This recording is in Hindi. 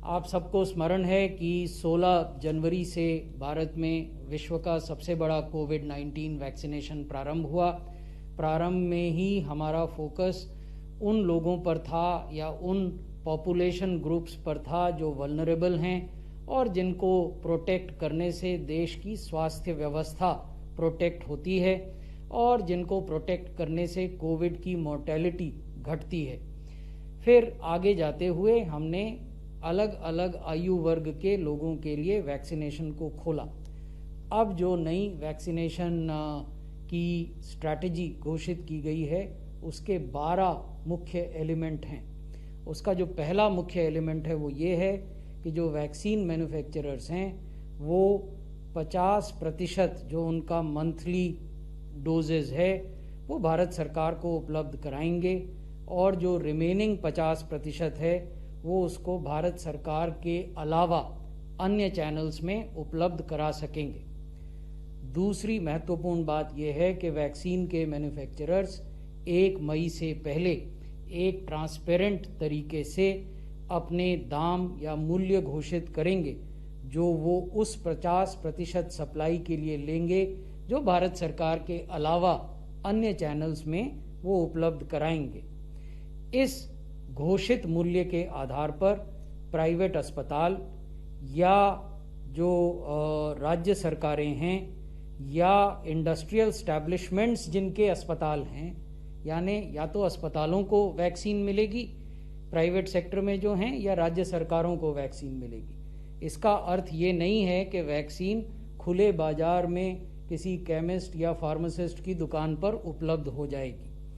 आप सबको स्मरण है कि 16 जनवरी से भारत में विश्व का सबसे बड़ा कोविड-19 वैक्सीनेशन प्रारंभ हुआ। प्रारंभ में ही हमारा फोकस उन लोगों पर था या उन पॉपुलेशन ग्रुप्स पर था जो वल्नरेबल हैं और जिनको प्रोटेक्ट करने से देश की स्वास्थ्य व्यवस्था प्रोटेक्ट होती है और जिनको प्रोटेक्ट करने से कोविड की मोर्टेलिटी घटती है। फिर आगे जाते हुए हमने अलग अलग आयु वर्ग के लोगों के लिए वैक्सीनेशन को खोला। अब जो नई वैक्सीनेशन की स्ट्रैटेजी घोषित की गई है उसके 12 मुख्य एलिमेंट हैं। उसका जो पहला मुख्य एलिमेंट है वो ये है कि जो वैक्सीन मैन्युफैक्चरर्स हैं वो 50% जो उनका मंथली डोजेज है वो भारत सरकार को उपलब्ध कराएंगे और जो रिमेनिंग 50% है वो उसको भारत सरकार के अलावा अन्य चैनल्स में उपलब्ध करा सकेंगे। दूसरी महत्वपूर्ण बात यह है कि वैक्सीन के मैन्युफैक्चरर्स 1 मई से पहले एक ट्रांसपेरेंट तरीके से अपने दाम या मूल्य घोषित करेंगे जो वो उस 50% सप्लाई के लिए लेंगे जो भारत सरकार के अलावा अन्य चैनल्स में वो उपलब्ध कराएंगे। इस घोषित मूल्य के आधार पर प्राइवेट अस्पताल या जो राज्य सरकारें हैं या इंडस्ट्रियल स्टैब्लिशमेंट्स जिनके अस्पताल हैं, यानी या तो अस्पतालों को वैक्सीन मिलेगी प्राइवेट सेक्टर में जो हैं या राज्य सरकारों को वैक्सीन मिलेगी। इसका अर्थ ये नहीं है कि वैक्सीन खुले बाजार में किसी केमिस्ट या फार्मासिस्ट की दुकान पर उपलब्ध हो जाएगी।